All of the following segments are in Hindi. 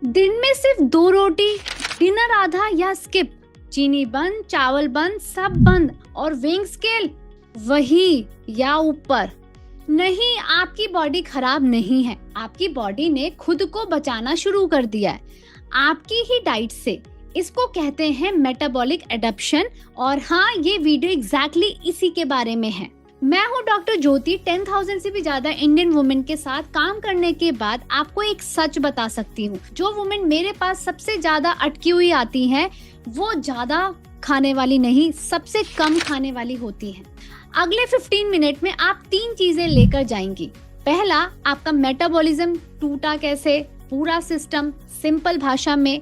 दिन में सिर्फ 2 रोटी, डिनर आधा या स्किप, चीनी बंद, चावल बंद, सब बंद। और वेइंग स्केल वही या ऊपर। नहीं, आपकी बॉडी खराब नहीं है, आपकी बॉडी ने खुद को बचाना शुरू कर दिया है आपकी ही डाइट से। इसको कहते हैं मेटाबॉलिक एडप्शन। और हाँ, ये वीडियो एग्जैक्टली इसी के बारे में है। मैं हूँ डॉक्टर ज्योति। 10,000 से भी ज्यादा इंडियन वुमेन के साथ काम करने के बाद आपको एक सच बता सकती हूँ। जो वुमेन मेरे पास सबसे ज्यादा अटकी हुई आती हैं, वो ज्यादा खाने वाली नहीं, सबसे कम खाने वाली होती हैं। अगले 15 मिनट में आप 3 चीजें लेकर जाएंगी। पहला, आपका मेटाबॉलिज्म टूटा कैसे, पूरा सिस्टम सिंपल भाषा में।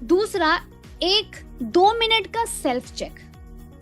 दूसरा, 1-2 मिनट का सेल्फ चेक,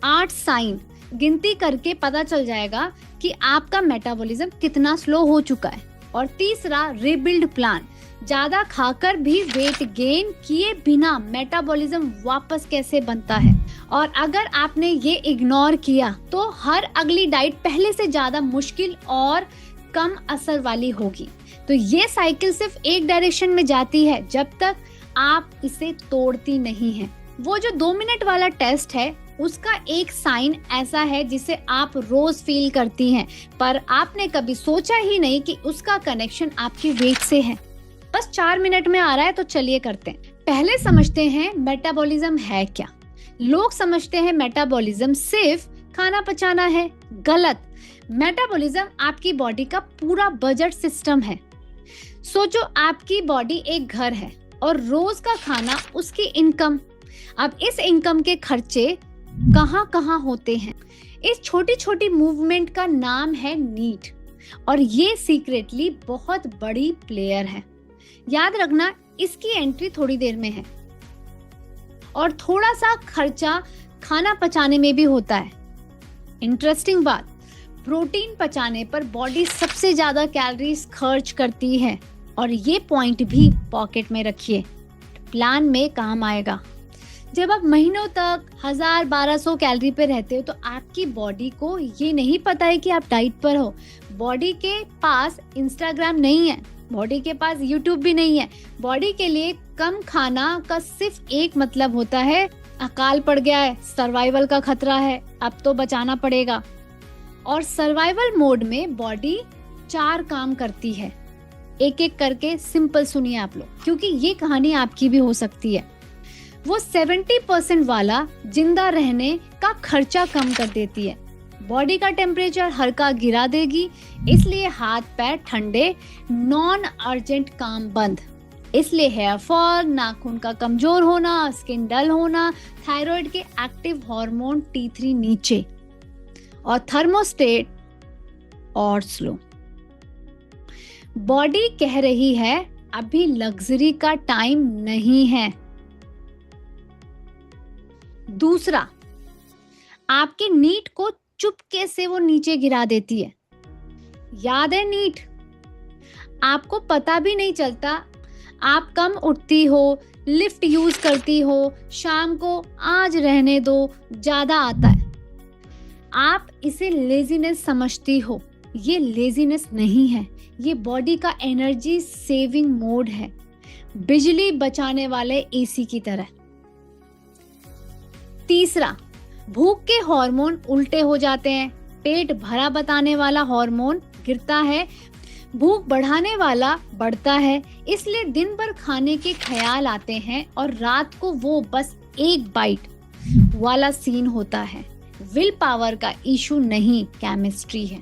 8 साइन गिनती करके पता चल जाएगा कि आपका मेटाबॉलिज्म कितना स्लो हो चुका है। और तीसरा, रिबिल्ड प्लान, ज्यादा खाकर भी वेट गेन किए बिना मेटाबॉलिज्म वापस कैसे बनता है। और अगर आपने ये इग्नोर किया तो हर अगली डाइट पहले से ज्यादा मुश्किल और कम असर वाली होगी। तो ये साइकिल सिर्फ एक डायरेक्शन में जाती है जब तक आप इसे तोड़ती नहीं हैं। वो जो 2 मिनट वाला टेस्ट है, उसका एक साइन ऐसा है जिसे आप रोज फील करती हैं, पर आपने कभी सोचा ही नहीं कि उसका कनेक्शन आपके वेट से है। बस 4 मिनट में आ रहा है, तो चलिए करते हैं। पहले समझते हैं मेटाबॉलिज्म है क्या। लोग समझते हैं मेटाबॉलिज्म सिर्फ खाना पचाना है। गलत। मेटाबॉलिज्म आपकी बॉडी का पूरा बजट सिस्टम है। सोचो, आपकी बॉडी एक घर है और रोज का खाना उसकी इनकम। अब इस इनकम के खर्चे कहाँ कहाँ होते हैं। इस छोटी छोटी मूवमेंट का नाम है नीड, और ये सीक्रेटली बहुत बड़ी प्लेयर है। याद रखना, इसकी एंट्री थोड़ी देर में है। और थोड़ा सा खर्चा खाना पचाने में भी होता है। इंटरेस्टिंग बात, प्रोटीन पचाने पर बॉडी सबसे ज्यादा कैलोरीज खर्च करती है। और ये पॉइंट भी पॉकेट में रखिए, प्लान में काम आएगा। जब आप महीनों तक 1000-1200 कैलोरी पे रहते हो तो आपकी बॉडी को ये नहीं पता है कि आप डाइट पर हो। बॉडी के पास इंस्टाग्राम नहीं है, बॉडी के पास यूट्यूब भी नहीं है। बॉडी के लिए कम खाना का सिर्फ एक मतलब होता है, अकाल पड़ गया है, सर्वाइवल का खतरा है, अब तो बचाना पड़ेगा। और सर्वाइवल मोड में बॉडी 4 काम करती है। एक एक करके सिंपल सुनिए आप लोग, क्योंकि ये कहानी आपकी भी हो सकती है। वो 70% वाला जिंदा रहने का खर्चा कम कर देती है। बॉडी का टेम्परेचर हल्का गिरा देगी, इसलिए हाथ पैर ठंडे, नॉन अर्जेंट काम बंद। इसलिए हेयर फॉल, नाखून का कमजोर होना, स्किन डल होना, थायराइड के एक्टिव हार्मोन T3 नीचे, और थर्मोस्टेट और स्लो। बॉडी कह रही है अभी लग्जरी का टाइम नहीं है। दूसरा, आपके नीड को चुपके से वो नीचे गिरा देती है। याद है नीड? आपको पता भी नहीं चलता। आप कम उठती हो, लिफ्ट यूज करती हो, शाम को आज रहने दो, ज्यादा आता है। आप इसे लेजीनेस समझती हो। ये लेजीनेस नहीं है, ये बॉडी का एनर्जी सेविंग मोड है, बिजली बचाने वाले एसी की तरह। तीसरा, भूख के हार्मोन उल्टे हो जाते हैं। पेट भरा बताने वाला हार्मोन गिरता है, भूख बढ़ाने वाला बढ़ता है। इसलिए दिन भर खाने के ख्याल आते हैं और रात को वो बस एक बाइट वाला सीन होता है। विल पावर का इशू नहीं, केमिस्ट्री है।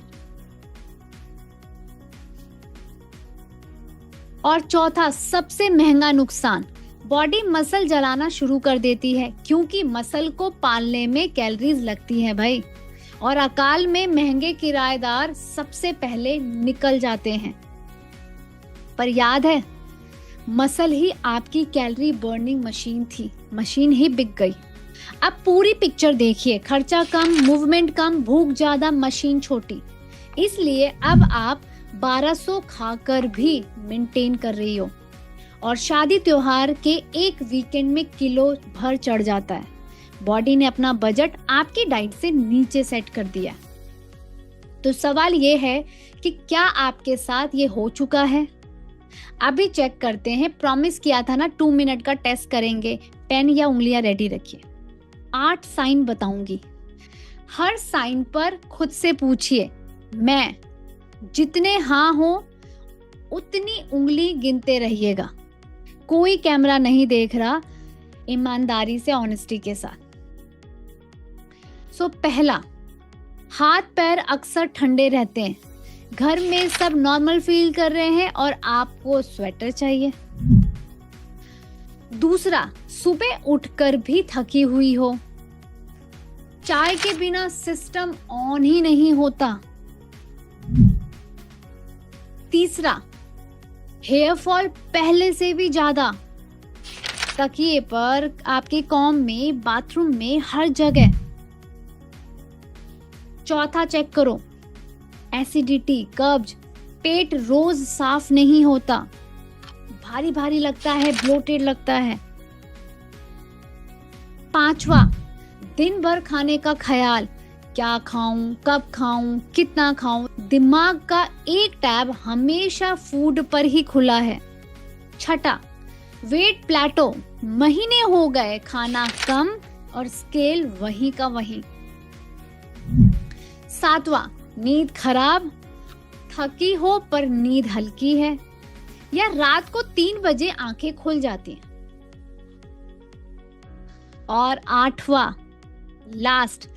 और चौथा, सबसे महंगा नुकसान, बॉडी मसल जलाना शुरू कर देती है, क्योंकि मसल को पालने में कैलोरीज लगती है भाई। और अकाल में महंगे किराएदार सबसे पहले निकल जाते हैं। पर याद है, मसल ही आपकी कैलोरी बर्निंग मशीन थी, मशीन ही बिक गई। अब पूरी पिक्चर देखिए, खर्चा कम, मूवमेंट कम, भूख ज्यादा, मशीन छोटी। इसलिए अब आप 1200 खाकर भी मेंटेन कर रही हो, और शादी त्योहार के एक वीकेंड में किलो भर चढ़ जाता है। बॉडी ने अपना बजट आपकी डाइट से नीचे सेट कर दिया। तो सवाल ये है कि क्या आपके साथ ये हो चुका है? अभी चेक करते हैं, प्रॉमिस किया था ना 2 मिनट का टेस्ट करेंगे। पेन या उंगलियां रेडी रखिए। 8 साइन बताऊंगी, हर साइन पर खुद से पूछिए मैं। जितने हाँ हो उतनी उंगली गिनते रहिएगा। कोई कैमरा नहीं देख रहा, ईमानदारी से, ऑनेस्टी के साथ। पहला, हाथ पैर अक्सर ठंडे रहते हैं, घर में सब नॉर्मल फील कर रहे हैं और आपको स्वेटर चाहिए। दूसरा, सुबह उठकर भी थकी हुई हो, चाय के बिना सिस्टम ऑन ही नहीं होता। तीसरा, हेयर फॉल पहले से भी ज्यादा, तकिए पर, आपके कॉम में, बाथरूम में, हर जगह। चौथा, चेक करो एसिडिटी, कब्ज, पेट रोज साफ नहीं होता, भारी भारी लगता है, ब्लोटेड लगता है। पांचवा, दिन भर खाने का ख्याल, क्या खाऊं, कब खाऊं, कितना खाऊं, दिमाग का एक टैब हमेशा फूड पर ही खुला है। छठा, वेट प्लेटो, महीने हो गए खाना कम और स्केल वहीं का वहीं। सातवां, नींद खराब, थकी हो पर नींद हल्की है, या रात को 3 बजे आंखें खुल जाती हैं। और आठवां, लास्ट,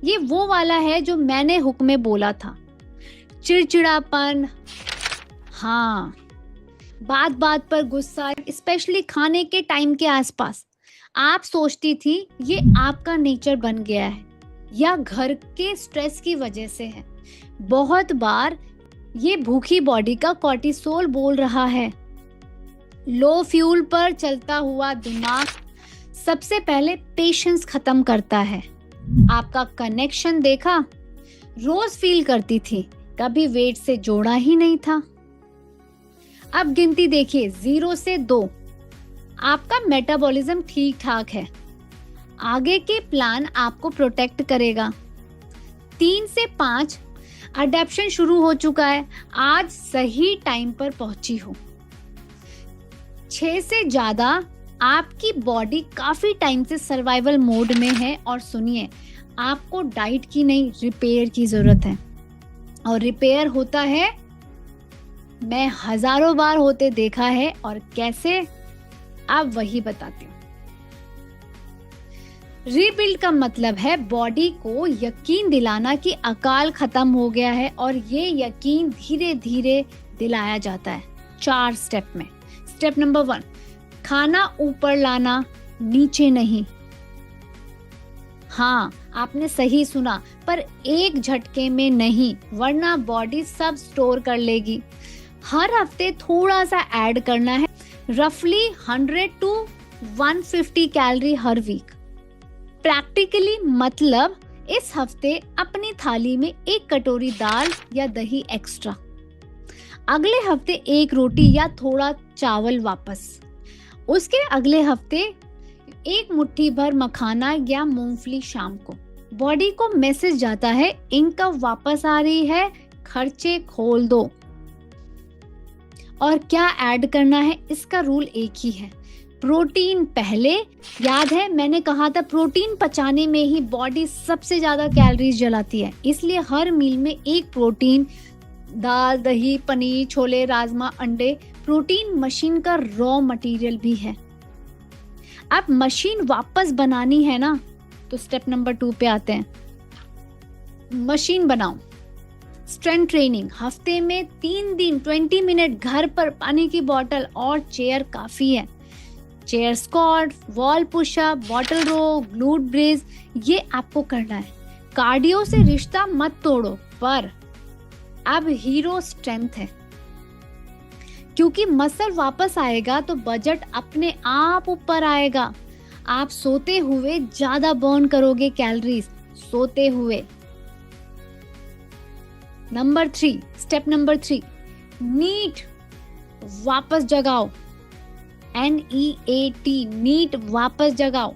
ये वो वाला है जो मैंने हुक्म में बोला था, चिड़चिड़ापन। हाँ, बात बात पर गुस्सा, स्पेशली खाने के टाइम के आसपास। आप सोचती थी ये आपका नेचर बन गया है या घर के स्ट्रेस की वजह से है। बहुत बार ये भूखी बॉडी का कॉर्टिसोल बोल रहा है। लो फ्यूल पर चलता हुआ दिमाग सबसे पहले पेशेंस खत्म करता है। आपका कनेक्शन देखा, रोज फील करती थी, कभी वेट से जोड़ा ही नहीं था। अब गिनती देखिए, 0 से 2, आपका मेटाबॉलिज्म ठीक ठाक है, आगे के प्लान आपको प्रोटेक्ट करेगा। 3 से 5, अडेप्शन शुरू हो चुका है, आज सही टाइम पर पहुंची हो। 6 से ज्यादा, आपकी बॉडी काफी टाइम से सर्वाइवल मोड में है। और सुनिए, आपको डाइट की नहीं, रिपेयर की जरूरत है। और रिपेयर होता है, मैं हजारों बार होते देखा है, और कैसे, अब वही बताती हूँ। रीबिल्ड का मतलब है बॉडी को यकीन दिलाना कि अकाल खत्म हो गया है, और ये यकीन धीरे धीरे दिलाया जाता है 4 स्टेप में। स्टेप नंबर 1, खाना ऊपर लाना, नीचे नहीं। हाँ, आपने सही सुना, पर एक झटके में नहीं, वरना बॉडी सब स्टोर कर लेगी। हर हफ्ते थोड़ा सा ऐड करना है, रफली 100 to 150 कैलोरी हर वीक। प्रैक्टिकली मतलब इस हफ्ते अपनी थाली में 1 कटोरी दाल या दही एक्स्ट्रा, अगले हफ्ते 1 रोटी या थोड़ा चावल वापस, उसके अगले हफ्ते 1 मुट्ठी भर मखाना या मूंगफली शाम को। बॉडी को मैसेज जाता है, इनकम वापस आ रही है, खर्चे खोल दो। और क्या ऐड करना है, इसका रूल एक ही है, प्रोटीन पहले। याद है मैंने कहा था प्रोटीन पचाने में ही बॉडी सबसे ज्यादा कैलोरीज जलाती है, इसलिए हर मील में 1 प्रोटीन, दाल, दही, पनीर, छोले, राजमा, अंडे। प्रोटीन मशीन का रॉ मटेरियल भी है। अब मशीन वापस बनानी है ना, तो स्टेप नंबर 2 पे आते हैं, मशीन बनाओ। स्ट्रेंथ ट्रेनिंग, हफ्ते में 3 दिन 20 मिनट घर पर, पानी की बोतल और चेयर काफी है। Chair squat, wall pushup, bottle row, glute brace, ये आपको करना है। कार्डियो से रिश्ता मत तोड़ो, पर अब हीरो स्ट्रेंथ है, क्योंकि मसल वापस आएगा तो बजट अपने आप ऊपर आएगा। आप सोते हुए ज्यादा बर्न करोगे कैलोरीज, सोते हुए। नंबर 3, स्टेप नंबर 3, नीट वापस जगाओ। NEAT, नीट वापस जगाओ।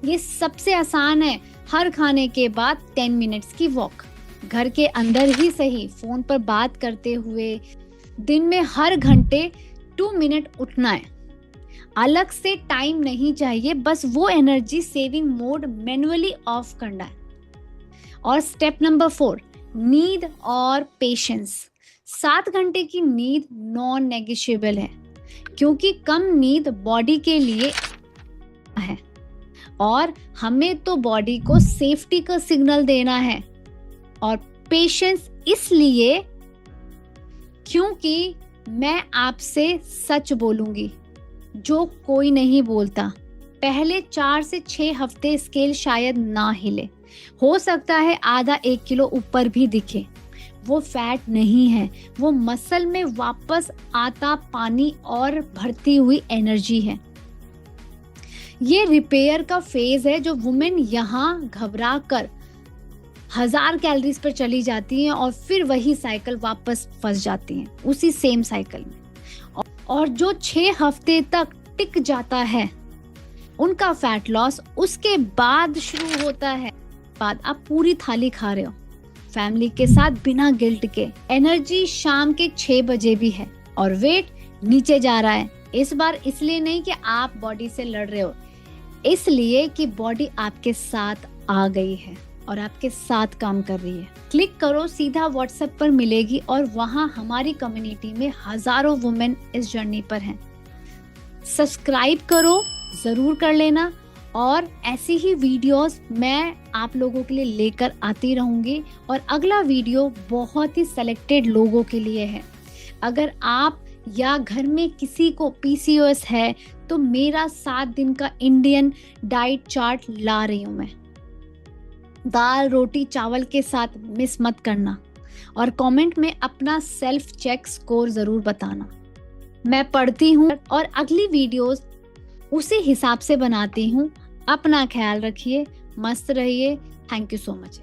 ये सबसे आसान है, हर खाने के बाद 10 मिनट्स की वॉक, घर के अंदर ही सही, फोन पर बात करते हुए। दिन में हर घंटे 2 मिनट उठना है, अलग से टाइम नहीं चाहिए, बस वो energy saving mode manually of करना है। और स्टेप नंबर 4, नींद और पेशेंस। 7 घंटे की नींद नॉन नेगोशिएबल है, क्योंकि कम नींद बॉडी के लिए है और हमें तो बॉडी को सेफ्टी का सिग्नल देना है। और पेशेंस इसलिए क्योंकि मैं आपसे सच बोलूंगी जो कोई नहीं बोलता। पहले 4 से 6 हफ्ते स्केल शायद ना हिले, हो सकता है आधा 1 किलो ऊपर भी दिखे। वो फैट नहीं है, वो मसल में वापस आता पानी और भरती हुई एनर्जी है। ये रिपेयर का फेज है जो वुमेन यहाँ घबरा कर 1000 कैलोरीज पर चली जाती हैं और फिर वही साइकिल वापस फंस जाती हैं उसी सेम साइकिल में। और जो 6 हफ्ते तक टिक जाता है उनका फैट लॉस उसके बाद शुरू होता है। बाद आप पूरी थाली खा रहे हो फैमिली के साथ बिना गिल्ट के, एनर्जी शाम के 6 बजे भी है और वेट नीचे जा रहा है। इस बार इसलिए नहीं कि आप बॉडी से लड़ रहे हो, इसलिए कि बॉडी आपके साथ आ गई है और आपके साथ काम कर रही है। क्लिक करो, सीधा व्हाट्सएप पर मिलेगी और वहां हमारी कम्युनिटी में हजारों वुमेन इस जर्नी पर हैं। सब्सक्राइब करो, जरूर कर लेना और ऐसी ही वीडियोस मैं आप लोगों के लिए लेकर आती रहूंगी। और अगला वीडियो बहुत ही सेलेक्टेड लोगों के लिए है। अगर आप या घर में किसी को PCOS है तो मेरा 7 दिन का इंडियन डाइट चार्ट ला रही हूं मैं। दाल रोटी चावल के साथ मिस मत करना और कमेंट में अपना सेल्फ चेक स्कोर जरूर बताना। मैं पढ़ती हूँ और अगली वीडियोस उसी हिसाब से बनाती हूँ। अपना ख्याल रखिए, मस्त रहिए। Thank you so much.